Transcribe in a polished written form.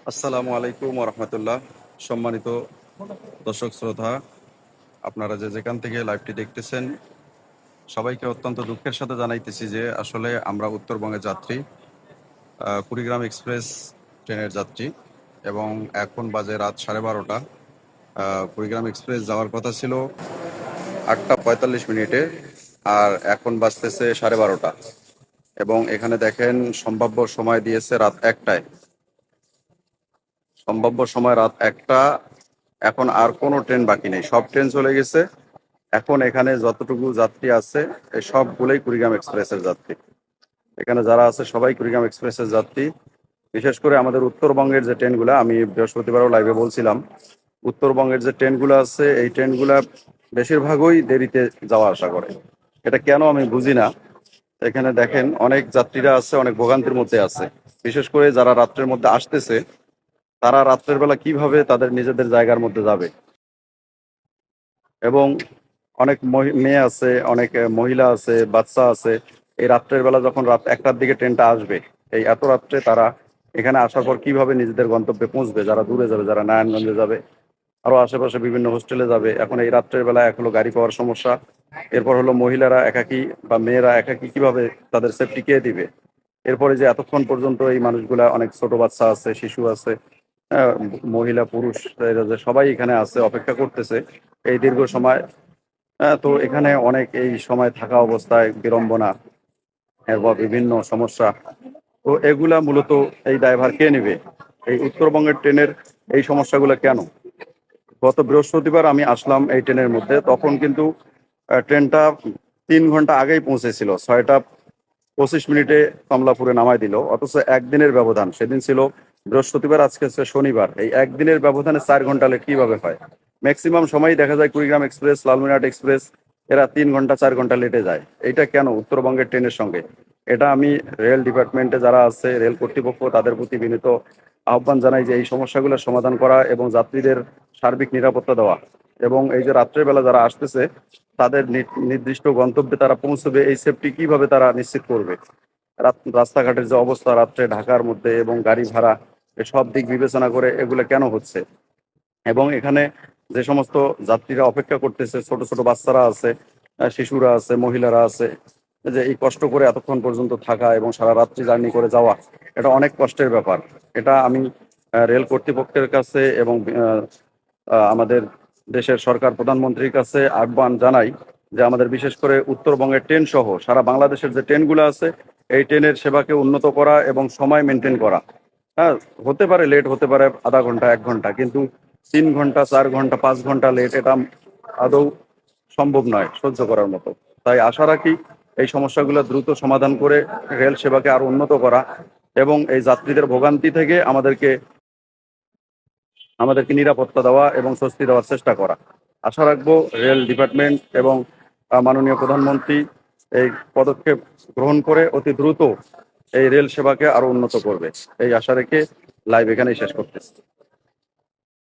আসসালামু আলাইকুম রহমতুল্লাহ। সম্মানিত দর্শক শ্রোতা, আপনারা যে যেখান থেকে লাইভটি দেখতেছেন, সবাইকে অত্যন্ত দুঃখের সাথে জানাইতেছি যে আসলে আমরা উত্তরবঙ্গের যাত্রী, কুড়িগ্রাম এক্সপ্রেস ট্রেনের যাত্রী, এবং এখন বাজে রাত 12:30। কুড়িগ্রাম এক্সপ্রেস যাওয়ার কথা ছিল 8টা 45 মিনিটে, আর এখন বাজতেছে 12:30। এবং এখানে দেখেন সম্ভাব্য সময় দিয়েছে রাত 1টায়। সম্ভাব্য সময় রাত 1টা। এখন আর কোনো ট্রেন বাকি নেই, সব ট্রেন চলে গেছে। এখন এখানে যতটুকু যাত্রী আছে এই সবগুলোই কুড়িগ্রাম এক্সপ্রেসের যাত্রী। এখানে যারা আছে সবাই কুড়িগ্রাম এক্সপ্রেসের যাত্রী। বিশেষ করে আমাদের উত্তরবঙ্গের যে ট্রেনগুলো, আমি বৃহস্পতিবারও লাইভে বলছিলাম, উত্তরবঙ্গের যে ট্রেনগুলো আছে এই ট্রেনগুলা বেশিরভাগই দেরিতে যাওয়া আসা করে। এটা কেন আমি বুঝি না। এখানে দেখেন অনেক যাত্রীরা আছে, অনেক ভোগান্তির মধ্যে আছে। বিশেষ করে যারা রাত্রের মধ্যে আসতেছে, তারা রাত্রের বেলা কিভাবে তাদের নিজেদের জায়গার মধ্যে যাবে। এবং অনেক মেয়ে আছে, অনেক মহিলা আছে, বাচ্চা আছে। এই রাত্রের বেলা যখন রাত 1টার দিকে ট্রেনটা আসবে, এই এত রাত্রে তারা এখানে আসার পর কিভাবে নিজেদের গন্তব্যে পৌঁছবে, যারা দূরে যাবে, যারা নারায়ণগঞ্জে যাবে, আরো আশেপাশে বিভিন্ন হোস্টেলে যাবে। এখন এই রাত্রের বেলা এক হলো গাড়ি পাওয়ার সমস্যা, এরপর হলো মহিলারা একাকী বা মেয়েরা একাকী কিভাবে তাদের সেফটি কে দিবে। এরপরে যে এতক্ষণ পর্যন্ত এই মানুষগুলা, অনেক ছোট বাচ্চা আছে, শিশু আছে, মহিলা পুরুষ এরা যে সবাই এখানে আছে, অপেক্ষা করতেছে এই দীর্ঘ সময়। তো এখানে অনেক এই সময় থাকা অবস্থায় বিড়ম্বনা, এরপর বিভিন্ন সমস্যা। তো এগুলা মূলত এই ড্রাইভার কে নেবে? এই উত্তরবঙ্গের ট্রেনের এই সমস্যাগুলো কেন? গত বৃহস্পতিবার আমি আসলাম এই ট্রেনের মধ্যে, তখন কিন্তু ট্রেনটা 3 ঘন্টা আগেই পৌঁছেছিল। 6টা 25 মিনিটে কমলাপুরে নামায় দিল, অথচ একদিনের ব্যবধান। সেদিন ছিল বৃহস্পতিবার, আজকে হচ্ছে শনিবার। এই একদিনের ব্যবধানে 4 ঘন্টা লেট কিভাবে হয়? ম্যাক্সিমাম সময়ই দেখা যায় কুড়িগ্রাম এক্সপ্রেস, লালমিনহাট এক্সপ্রেস এরা 3 ঘন্টা 4 ঘন্টা লেটে যায়। এটা কেন উত্তরবঙ্গের ট্রেনের সঙ্গে? এটা আমি রেল ডিপার্টমেন্টে যারা আছে, রেল কর্তৃপক্ষ, তাদের প্রতি বিনীত আহ্বান জানাই যে এই সমস্যাগুলোর সমাধান করা এবং যাত্রীদের সার্বিক নিরাপত্তা দেওয়া। এবং এই যে রাত্রের বেলা যারা আসতেছে, তাদের নির্দিষ্ট গন্তব্যে তারা পৌঁছবে, এই সেফটি কিভাবে তারা নিশ্চিত করবে? রাস্তাঘাটের যে অবস্থা রাত্রে ঢাকার মধ্যে, এবং গাড়ি ভাড়া, সব দিক বিবেচনা করে এগুলো কেন হচ্ছে? এবং এখানে যে সমস্ত যাত্রীরা অপেক্ষা করতেছে, ছোট ছোট বাচ্চারা আছে, শিশুরা আছে, মহিলারা আছে, যে এই কষ্ট করে এতক্ষণ পর্যন্ত থাকা এবং সারা রাত্রি জার্নি করে যাওয়া, এটা অনেক কষ্টের ব্যাপার। এটা আমি রেল কর্তৃপক্ষের কাছে এবং আমাদের দেশের সরকার প্রধানমন্ত্রীর কাছে আহ্বান জানাই যে আমাদের বিশেষ করে উত্তরবঙ্গের ট্রেন সহ সারা বাংলাদেশের যে ট্রেনগুলো আছে, এই ট্রেনের সেবাকে উন্নত করা এবং সময় মেনটেন করা। হ্যাঁ, হতে পারে লেট, হতে পারে আধা ঘন্টা 1 ঘন্টা, কিন্তু 3 ঘন্টা 4 ঘন্টা 5 ঘন্টা লেট এটা আদৌ সম্ভব নয়, সহ্য করার মতো। তাই আশা রাখি এই সমস্যাগুলো দ্রুত সমাধান করে রেল সেবাকে আরো উন্নত করা এবং এই যাত্রীদের ভোগান্তি থেকে আমাদেরকে নিরাপত্তা দেওয়া এবং স্বস্তি দেওয়ার চেষ্টা করা। আশা রাখবো রেল ডিপার্টমেন্ট এবং মাননীয় প্রধানমন্ত্রী এই পদক্ষেপ গ্রহণ করে অতি দ্রুত এই রেল সেবাকে আরো উন্নত করবে। এই আশা রেখে লাইভ এখানেই শেষ করতেছি।